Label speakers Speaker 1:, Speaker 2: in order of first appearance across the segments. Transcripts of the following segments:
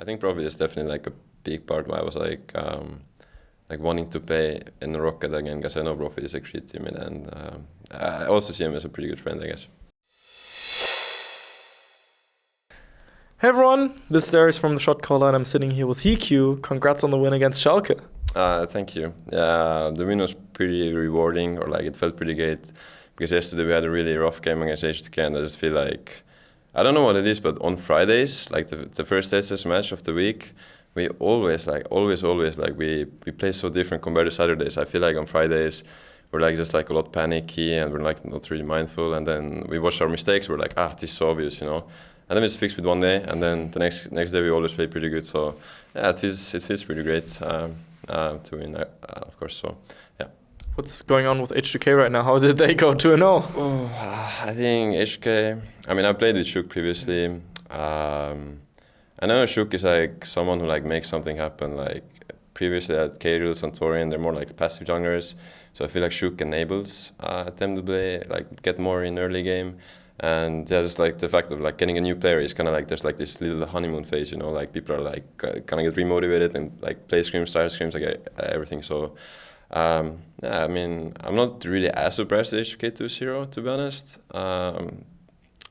Speaker 1: I think profit is definitely like a big part why I was like wanting to play in Rocket again, because I know profit is a great teammate, and I also see him as a pretty good friend, I guess.
Speaker 2: Hey everyone, this is Darius from the Shotcaller, and I'm sitting here with HeaQ. Congrats on the win against Schalke.
Speaker 1: Thank you. Yeah, the win was pretty rewarding, or like it felt pretty great, because yesterday we had a really rough game against HeaQ, and I just feel like, I don't know what it is, but on Fridays, like the first SS match of the week, we always we play so different compared to Saturdays. I feel like on Fridays we're like just like a lot panicky and we're like not really mindful, and then we watch our mistakes, we're like, this is so obvious, and then we just fix it one day, and then the next day we always play pretty good. So yeah, it feels pretty great to win, of course. So yeah.
Speaker 2: What's going on with HeaQ right now? How did they go 2-0?
Speaker 1: I think HeaQ, I mean, I played with HeaQ previously. I know HeaQ is like someone who like makes something happen. Like previously at Kyrils and Torian, they're more like passive junglers. So I feel like HeaQ enables them to play, like get more in early game. And yeah, just like the fact of like getting a new player is kind of like there's like this little honeymoon phase, like people are like kind of get remotivated and like play scrims, start scrims, like everything. So yeah, I mean, I'm not really as surprised at HeaQ 2-0, to be honest.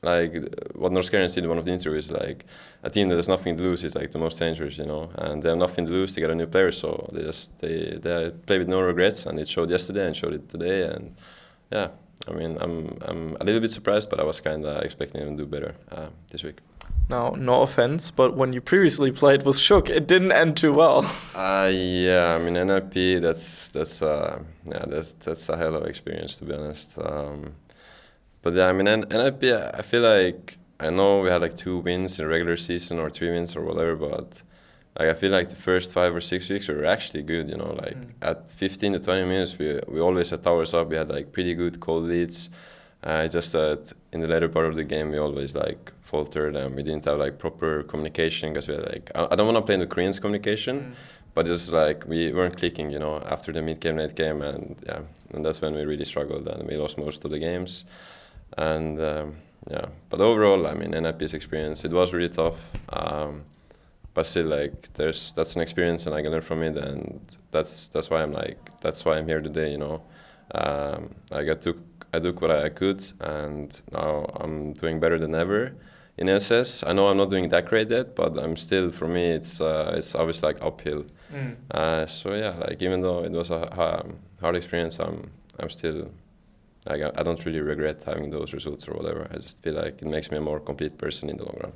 Speaker 1: Like what Norskeren said in one of the interviews, like a team that has nothing to lose is like the most dangerous, and they have nothing to lose. They got a new player, so they play with no regrets, and it showed yesterday and showed it today, and yeah. I mean, I'm a little bit surprised, but I was kind of expecting them to do better this week.
Speaker 2: Now, no offense, but when you previously played with HeaQ, it didn't end too well.
Speaker 1: Yeah, I mean, NIP, that's a hell of an experience, to be honest. But yeah, I mean, NIP, I feel like, I know we had like 2 wins in the regular season or 3 wins or whatever, but like I feel like the first 5 or 6 weeks were actually good, like at 15 to 20 minutes we always had towers up, we had like pretty good cold leads. It's just that in the later part of the game we always like faltered and we didn't have like proper communication, because we had like, I don't want to play in the Koreans communication, but just like we weren't clicking, after the mid-game, late game, and yeah, and that's when we really struggled and we lost most of the games. And yeah, but overall, I mean, NIP's experience, it was really tough. But still, like, that's an experience, and I can learn from it, and that's why I'm here today. Like I took what I could, and now I'm doing better than ever in SS. I know I'm not doing that great yet, but I'm still, for me, it's obviously like uphill. So yeah, like even though it was a hard experience, I'm still, like, I don't really regret having those results or whatever. I just feel like it makes me a more complete person in the long run,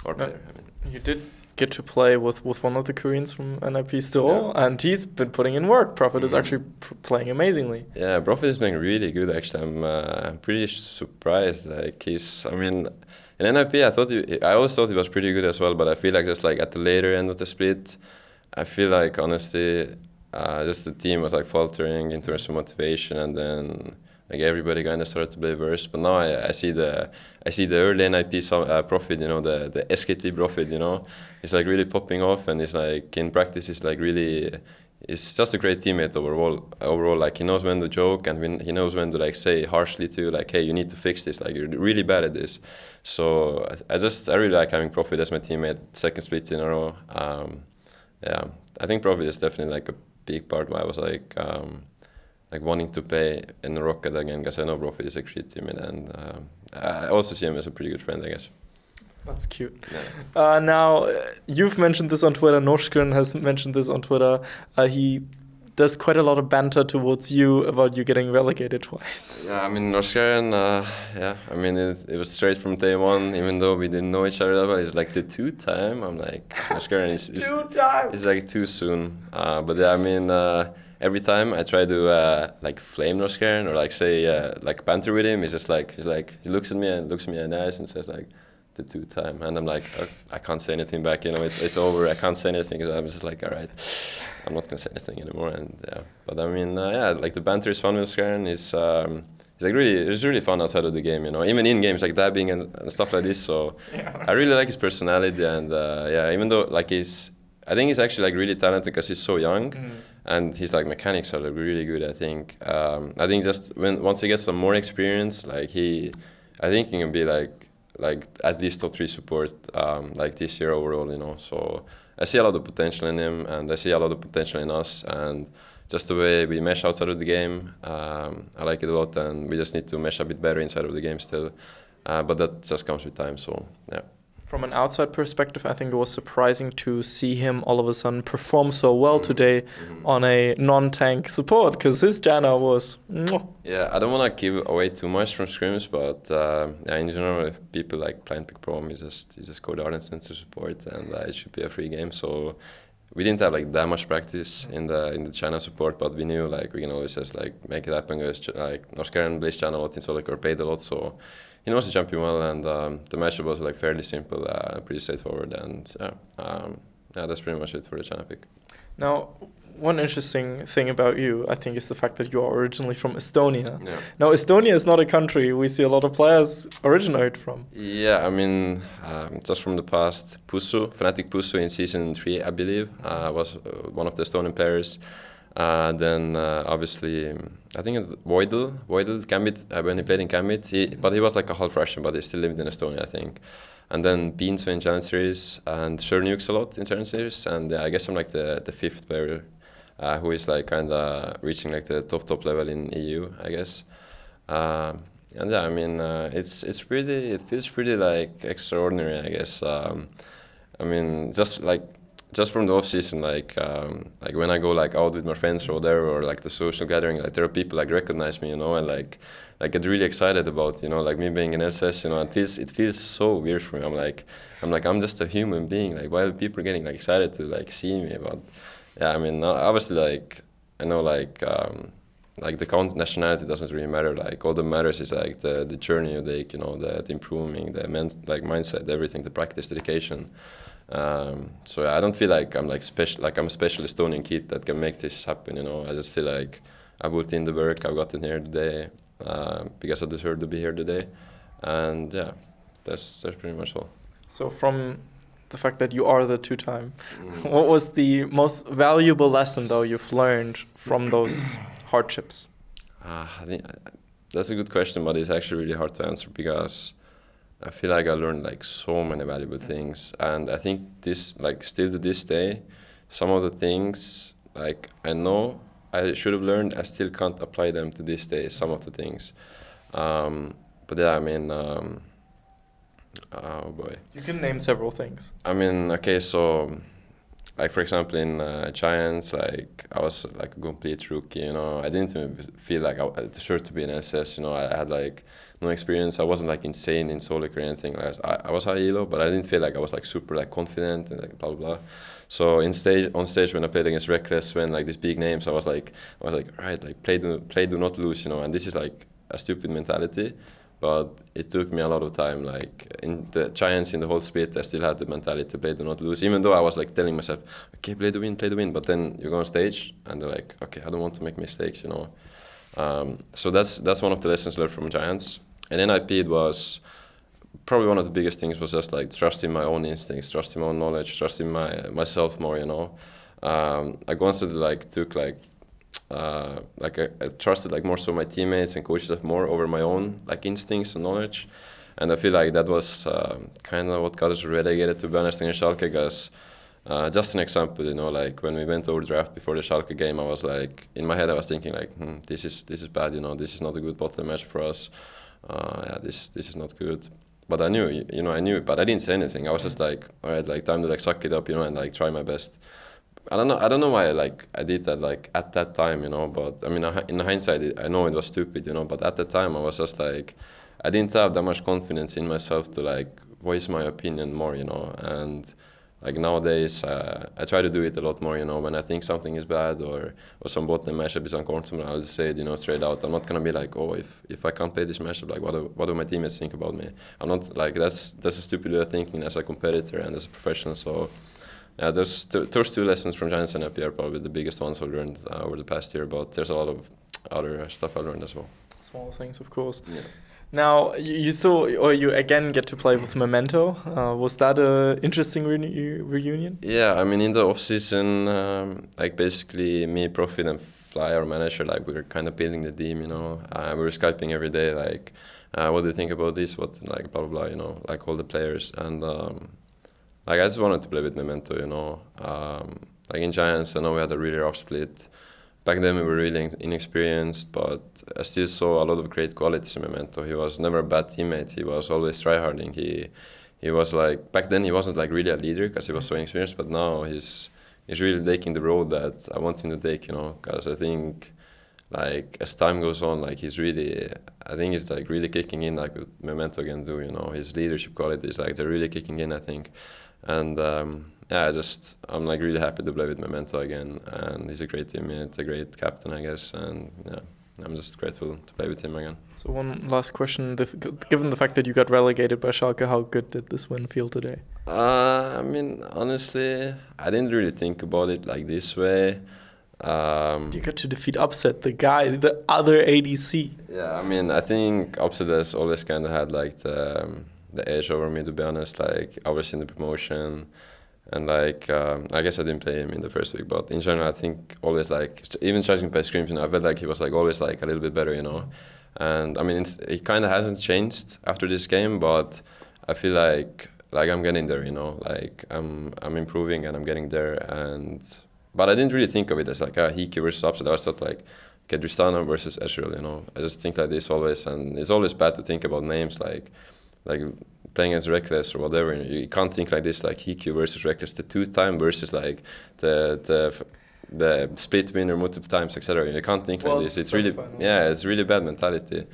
Speaker 1: or player. I mean.
Speaker 2: You did get to play with one of the Koreans from NIP still, and he's been putting in work. Prophet is actually playing amazingly.
Speaker 1: Yeah, Prophet is playing really good, actually. I'm pretty surprised. Like I mean, in NIP, I always thought he was pretty good as well, but I feel like just like at the later end of the split, I feel like honestly, just the team was like faltering in terms of motivation, and then like everybody kind of started to play worse. But now I see the early NIP Prophet, the SKT Prophet, it's like really popping off, and it's like in practice it's like really, it's just a great teammate overall. Like he knows when to joke, and he knows when to like say harshly to you, like, hey, you need to fix this, like you're really bad at this. So I really like having Prophet as my teammate, second split in a row. Yeah, I think Prophet is definitely like a big part why I was like wanting to play in Rocket again, because I know Prophet is a great teammate, and I also see him as a pretty good friend, I guess.
Speaker 2: That's cute.
Speaker 1: Yeah.
Speaker 2: Now, you've mentioned this on Twitter, Norskeren has mentioned this on Twitter. He does quite a lot of banter towards you about you getting relegated twice.
Speaker 1: Yeah, I mean, Norskeren, yeah, I mean, it was straight from day one, even though we didn't know each other that well. It's like the 2-time, I'm like, Norskeren is like too soon. But yeah, I mean, every time I try to like flame Norskeren or like say like banter with him, he looks at me in the eyes and says like, the 2-time, and I'm like, I can't say anything back, it's over, I can't say anything, because I was just like, all right, I'm not gonna say anything anymore. And yeah, but I mean, yeah, like the banter is fun with Skaren. It's like it's really fun outside of the game, even in games like dabbing and stuff like this. So yeah. I really like his personality, and yeah, even though like I think he's actually like really talented because he's so young. And his like mechanics are like really good. I think just once he gets some more experience, like I think he can be like like at least top 3 support like this year overall, you know. So I see a lot of potential in him, and I see a lot of potential in us, and just the way we mesh outside of the game, I like it a lot, and we just need to mesh a bit better inside of the game still. But that just comes with time, so yeah.
Speaker 2: From an outside perspective, I think it was surprising to see him all of a sudden perform so well today on a non-tank support, because his Janna was...
Speaker 1: Yeah, I don't want to give away too much from scrims, but yeah, in general, if people like playing pick prom, you just go down and center support, and it should be a free game. So we didn't have like that much practice in the China support, but we knew like we can always just like make it happen. Because like Norskeren plays China a lot in Solitaire, played a lot, so he knows the champion well, and the matchup was like fairly simple, pretty straightforward, and yeah, that's pretty much it for the China pick.
Speaker 2: Now, one interesting thing about you, I think, is the fact that you are originally from Estonia.
Speaker 1: Yeah.
Speaker 2: Now, Estonia is not a country we see a lot of players originate from.
Speaker 1: Yeah, I mean, just from the past, Fnatic Pusu in season 3, I believe, was one of the Estonian players. Then obviously, I think Voidal Gambit, when he played in Gambit, but he was like a half Russian, but he still lived in Estonia, I think. And then Beans in Challenge Series, and Shernukes a lot in Challenge Series, and I guess I'm like the 5th player who is like kind of reaching like the top level in EU, I guess. And yeah, I mean, it feels pretty like extraordinary, I guess. I mean, just from the off season, like when I go like out with my friends or whatever, or like the social gathering, like there are people like recognize me, you know, and like get really excited about, you know, like me being in LCS, you know. It feels so weird for me. I'm just a human being. Like, why are people getting like excited to like see me? But yeah, I mean, obviously, like I know like the nationality doesn't really matter. Like all that matters is like the journey you take, you know, the improving, the mindset, everything, the practice, dedication. So yeah, I don't feel like I'm like special, like I'm a special Estonian kid that can make this happen, you know. I just feel like I put in the work, I've gotten here today because I deserve to be here today, and yeah, that's pretty much all.
Speaker 2: So from the fact that you are the 2-time, what was the most valuable lesson though you've learned from those hardships?
Speaker 1: I think that's a good question, but it's actually really hard to answer because I feel like I learned like so many valuable things, and I think this like still to this day, some of the things like I know I should have learned, I still can't apply them to this day, some of the things. But yeah, I mean, oh boy.
Speaker 2: You can name several things.
Speaker 1: I mean, okay, so like for example in Giants, like I was like a complete rookie, you know. I didn't even feel like I deserved to be an SS, you know. I had like no experience. I wasn't like insane in Solitaire or anything. Like I was high elo, but I didn't feel like I was like super like confident and like blah blah blah. So on stage when I played against Reckless, when like these big names, I was like right, like play do not lose, you know. And this is like a stupid mentality, but it took me a lot of time. Like in the Giants, in the whole split, I still had the mentality to play do not lose, even though I was like telling myself, okay, play to win. But then you go on stage and they're like, okay, I don't want to make mistakes, you know. So that's one of the lessons learned from Giants. And NIP, it was probably one of the biggest things was just like trusting my own instincts, trusting my own knowledge, trusting myself more, you know. I constantly like took I trusted like more so my teammates and coaches more over my own like instincts and knowledge. And I feel like that was kind of what got us relegated, to be honest, in Schalke, because just an example, you know, like when we went over draft before the Schalke game, I was like, in my head I was thinking like, this is bad, you know, this is not a good bottom match for us. Yeah, this is not good. But I knew it, but I didn't say anything. I was just like, all right, like time to like suck it up, you know, and like try my best. I don't know why like I did that like at that time, you know. But I mean, in hindsight, I know it was stupid, you know. But at the time, I was just like, I didn't have that much confidence in myself to like voice my opinion more, you know. And like nowadays, I try to do it a lot more, you know. When I think something is bad or some bottom matchup is uncomfortable, I'll just say it, you know, straight out. I'm not gonna be like, oh, if I can't play this matchup, like what do my teammates think about me? I'm not like that's a stupid way of thinking as a competitor and as a professional. So yeah, there's two lessons from Giants and FP are probably the biggest ones I learned over the past year. But there's a lot of other stuff I learned as well.
Speaker 2: Small things, of course.
Speaker 1: Yeah.
Speaker 2: Now, you again get to play with Memento. Was that an interesting reunion?
Speaker 1: Yeah, I mean, in the off-season, like basically me, Profit, and Fly, our manager, like we were kind of building the team, you know. We were Skyping every day, like what do you think about this? What like blah blah blah, like all the players. And like I just wanted to play with Memento, like in Giants, I know we had a really rough split. Back then we were really inexperienced, but I still saw a lot of great qualities in Memento. He was never a bad teammate. He was always tryharding. He was like, back then he wasn't like really a leader because he was so inexperienced, but now he's really taking the road that I want him to take, because I think like as time goes on, like I think he's like really kicking in, like what Memento can do, his leadership qualities, like they're really kicking in, I think. And yeah, I'm like really happy to play with Memento again, and he's a great teammate, a great captain, I guess, and yeah, I'm just grateful to play with him again.
Speaker 2: So one last question, given the fact that you got relegated by Schalke, how good did this win feel today?
Speaker 1: I mean, honestly, I didn't really think about it like this way.
Speaker 2: You got to defeat Upset, the other ADC.
Speaker 1: Yeah, I mean, I think Upset has always kind of had like the edge over me, to be honest. Like I was in the promotion, and like I guess I didn't play him in the first week, but in general, I think always like even judging by scrims, I felt like he was like always like a little bit better, And I mean, it kind of hasn't changed after this game, but I feel like I'm getting there, Like I'm improving and I'm getting there, but I didn't really think of it as like HeaQ versus Upset. I was thought like, okay, Tristana versus Ezreal, I just think like this always, and it's always bad to think about names like playing as Reckless or whatever. You can't think like this, like HeaQ versus Reckless, the 2-time versus like the split winner multiple times, etc. You can't think like this. It's really it's really bad mentality.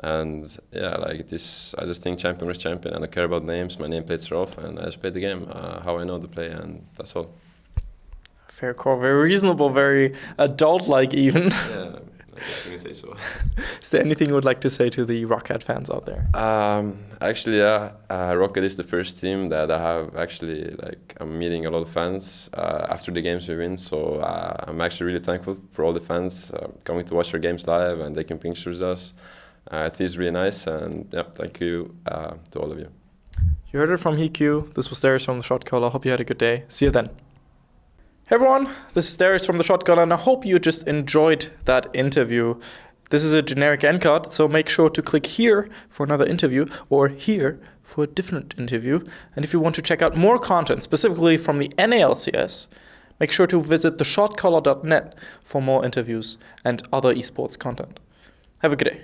Speaker 1: And yeah, like this, I just think champion versus champion, and I care about names. My nameplates are off, and I just play the game how I know to play, and that's all.
Speaker 2: Fair call, very reasonable, very adult-like even.
Speaker 1: Yeah, I guess you can say so.
Speaker 2: Is there anything you would like to say to the Rocket fans out there?
Speaker 1: Actually, yeah, Rocket is the first team that I have actually, like, I'm meeting a lot of fans after the games we win, so I'm actually really thankful for all the fans coming to watch our games live and taking pictures with us. It feels really nice, and yeah, thank you to all of you.
Speaker 2: You heard it from HeaQ. This was Darius from the Shotcaller. Hope you had a good day. See you then. Hey everyone, this is Darius from the Shotcaller, and I hope you just enjoyed that interview. This is a generic end card, so make sure to click here for another interview or here for a different interview. And if you want to check out more content, specifically from the NALCS, make sure to visit theshotcaller.net for more interviews and other esports content. Have a good day.